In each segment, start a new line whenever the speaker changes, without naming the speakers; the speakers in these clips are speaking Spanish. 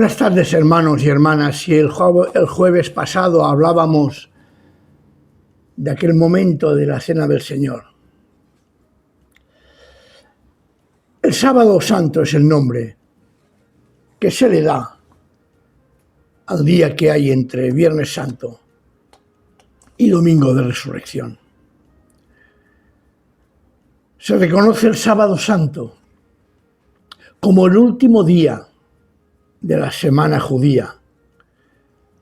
Buenas tardes, hermanos y hermanas. Si el jueves pasado hablábamos de aquel momento de la Cena del Señor. El Sábado Santo es el nombre que se le da al día que hay entre Viernes Santo y Domingo de Resurrección. Se reconoce el Sábado Santo como el último día de la semana judía,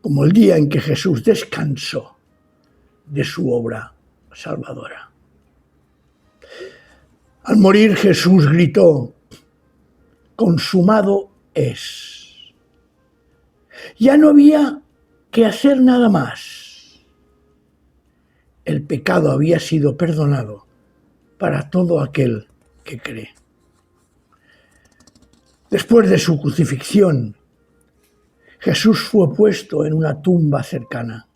como el día en que Jesús descansó de su obra salvadora. Al morir Jesús gritó: consumado es. Ya no había que hacer nada más. El pecado había sido perdonado para todo aquel que cree. Después de su crucifixión, Jesús fue puesto en una tumba cercana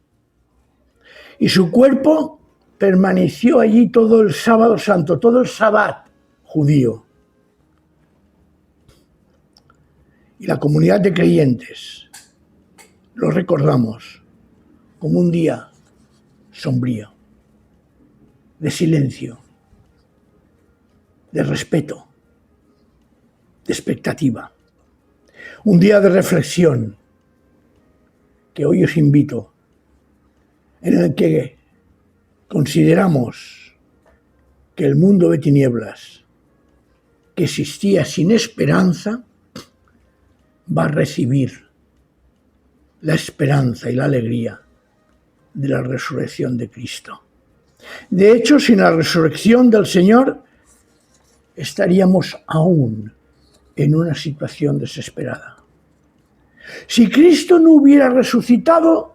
y su cuerpo permaneció allí todo el Sábado Santo, todo el Sabbat judío. Y la comunidad de creyentes lo recordamos como un día sombrío, de silencio, de respeto, de expectativa. Un día de reflexión que hoy os invito, en el que consideramos que el mundo de tinieblas, que existía sin esperanza, va a recibir la esperanza y la alegría de la resurrección de Cristo. De hecho, sin la resurrección del Señor, estaríamos aún en una situación desesperada. Si Cristo no hubiera resucitado,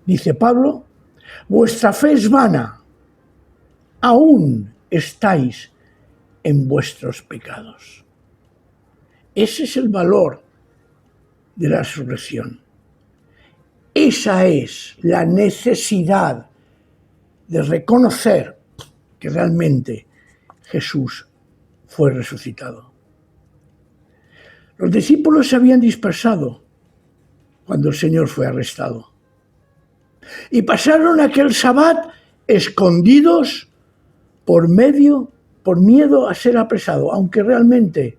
dice Pablo, vuestra fe es vana, aún estáis en vuestros pecados. Ese es el valor de la resurrección. Esa es la necesidad de reconocer que realmente Jesús fue resucitado. Los discípulos se habían dispersado cuando el Señor fue arrestado y pasaron aquel Sabbat escondidos por miedo a ser apresado, aunque realmente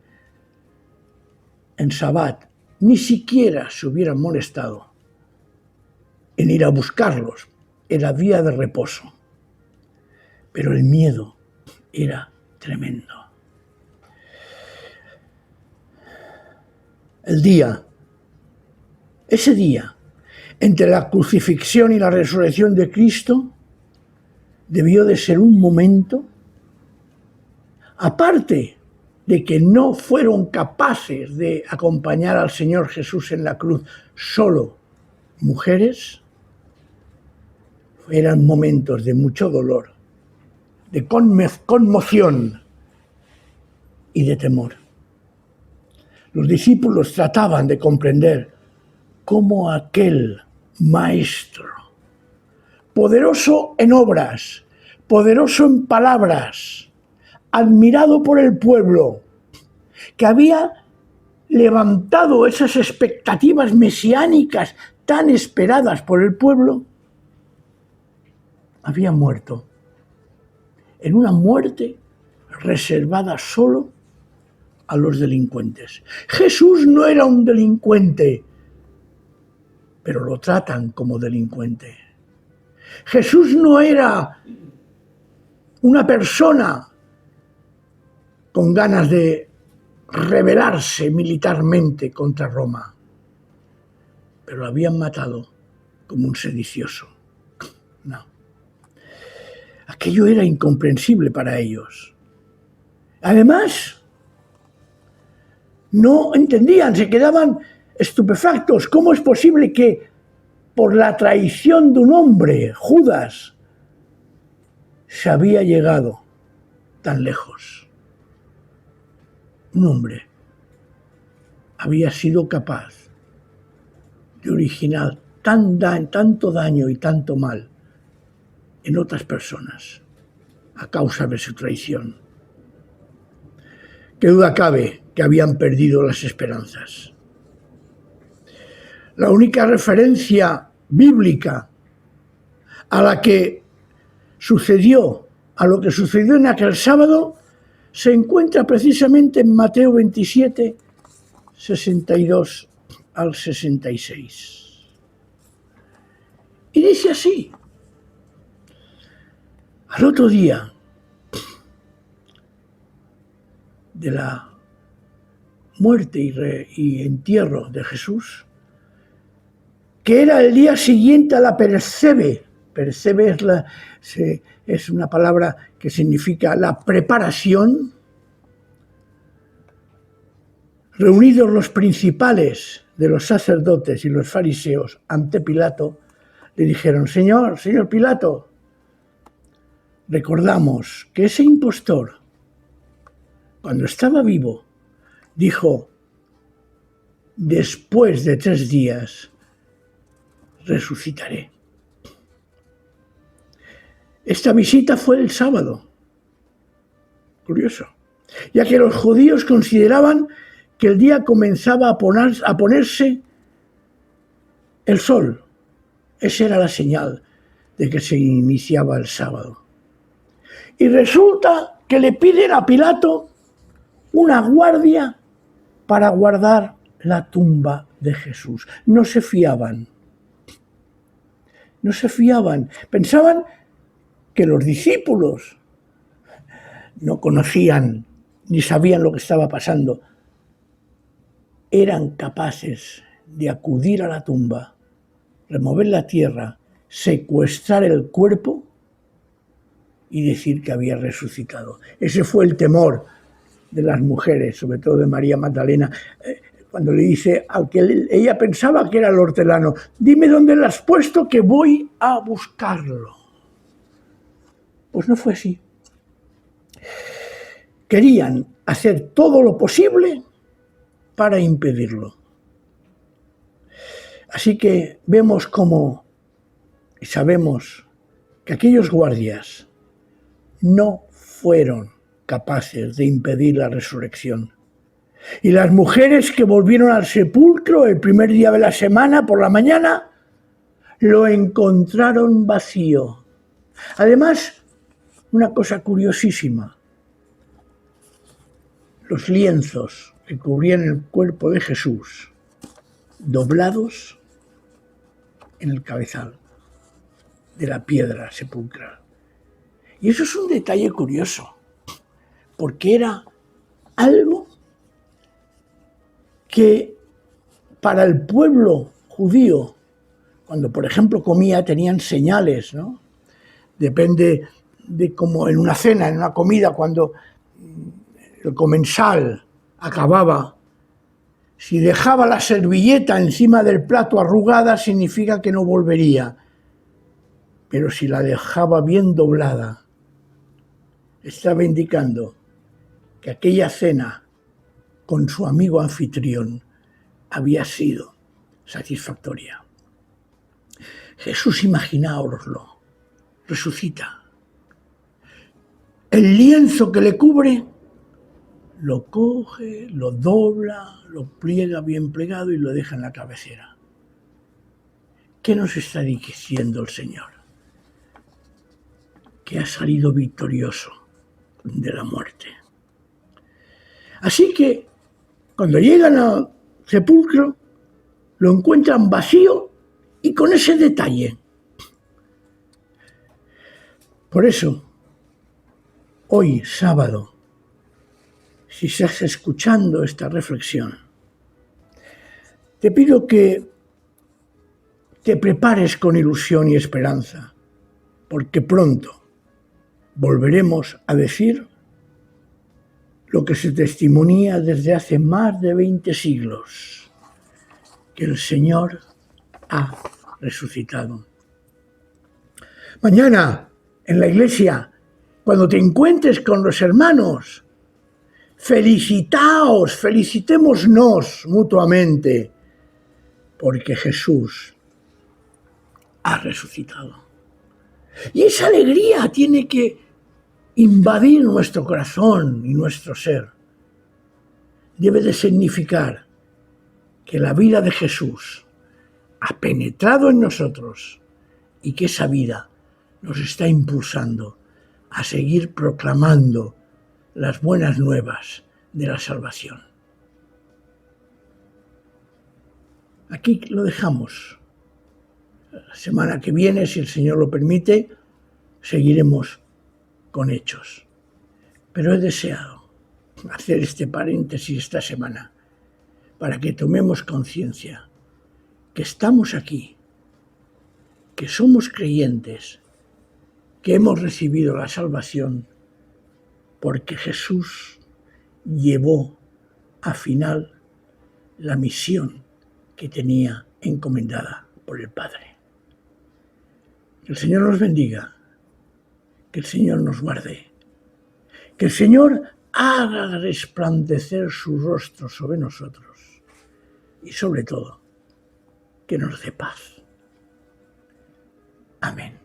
en Sabbat ni siquiera se hubieran molestado en ir a buscarlos. Era día de reposo, pero el miedo era tremendo. Ese día, entre la crucifixión y la resurrección de Cristo, debió de ser un momento, aparte de que no fueron capaces de acompañar al Señor Jesús en la cruz solo mujeres, eran momentos de mucho dolor, de conmoción y de temor. Los discípulos trataban de comprender cómo aquel maestro, poderoso en obras, poderoso en palabras, admirado por el pueblo, que había levantado esas expectativas mesiánicas tan esperadas por el pueblo, había muerto en una muerte reservada solo a los delincuentes. Jesús no era un delincuente, pero lo tratan como delincuente. Jesús no era una persona con ganas de rebelarse militarmente contra Roma, pero lo habían matado como un sedicioso. No. Aquello era incomprensible para ellos. Además, no entendían, se quedaban estupefactos. ¿Cómo es posible que por la traición de un hombre, Judas, se había llegado tan lejos? Un hombre había sido capaz de originar tanto daño y tanto mal en otras personas a causa de su traición. Qué duda cabe que habían perdido las esperanzas. La única referencia bíblica a la que sucedió, a lo que sucedió en aquel sábado, se encuentra precisamente en Mateo 27, 62 al 66. Y dice así: al otro día de la muerte y entierro de Jesús, que era el día siguiente a la Persebe. Persebe es una palabra que significa la preparación. Reunidos los principales de los sacerdotes y los fariseos ante Pilato, le dijeron: Señor Pilato, recordamos que ese impostor, cuando estaba vivo, dijo: después de 3 días resucitaré. Esta visita fue el sábado. Curioso, ya que los judíos consideraban que el día comenzaba a ponerse el sol. Esa era la señal de que se iniciaba el sábado. Y resulta que le piden a Pilato una guardia para guardar la tumba de Jesús. No se fiaban. Pensaban que los discípulos no conocían ni sabían lo que estaba pasando. Eran capaces de acudir a la tumba, remover la tierra, secuestrar el cuerpo y decir que había resucitado. Ese fue el temor de las mujeres, sobre todo de María Magdalena, cuando le dice al que ella pensaba que era el hortelano: dime dónde lo has puesto, que voy a buscarlo. Pues no fue así. Querían hacer todo lo posible para impedirlo. Así que vemos cómo y sabemos que aquellos guardias no fueron capaces de impedir la resurrección. Y las mujeres que volvieron al sepulcro el primer día de la semana por la mañana lo encontraron vacío. Además, una cosa curiosísima: los lienzos que cubrían el cuerpo de Jesús, doblados en el cabezal de la piedra sepulcral. Y eso es un detalle curioso, porque era algo que para el pueblo judío, cuando por ejemplo comía, tenían señales, ¿no? Depende de cómo en una cena, en una comida, cuando el comensal acababa, si dejaba la servilleta encima del plato arrugada, significa que no volvería. Pero si la dejaba bien doblada, estaba indicando que aquella cena con su amigo anfitrión había sido satisfactoria. Jesús, imaginaóroslo, resucita. El lienzo que le cubre lo coge, lo dobla, lo pliega bien plegado y lo deja en la cabecera. ¿Qué nos está diciendo el Señor? Que ha salido victorioso de la muerte. Así que cuando llegan al sepulcro, lo encuentran vacío y con ese detalle. Por eso, hoy sábado, si estás escuchando esta reflexión, te pido que te prepares con ilusión y esperanza, porque pronto volveremos a decir lo que se testimonia desde hace más de 20 siglos, que el Señor ha resucitado. Mañana, en la iglesia, cuando te encuentres con los hermanos, felicitémonos mutuamente, porque Jesús ha resucitado. Y esa alegría tiene que invadir nuestro corazón y nuestro ser. Debe de significar que la vida de Jesús ha penetrado en nosotros y que esa vida nos está impulsando a seguir proclamando las buenas nuevas de la salvación. Aquí lo dejamos. La semana que viene, si el Señor lo permite, seguiremos con Hechos. Pero he deseado hacer este paréntesis esta semana para que tomemos conciencia que estamos aquí, que somos creyentes, que hemos recibido la salvación porque Jesús llevó a final la misión que tenía encomendada por el Padre. Que el Señor nos bendiga, que el Señor nos guarde, que el Señor haga resplandecer su rostro sobre nosotros y sobre todo, que nos dé paz. Amén.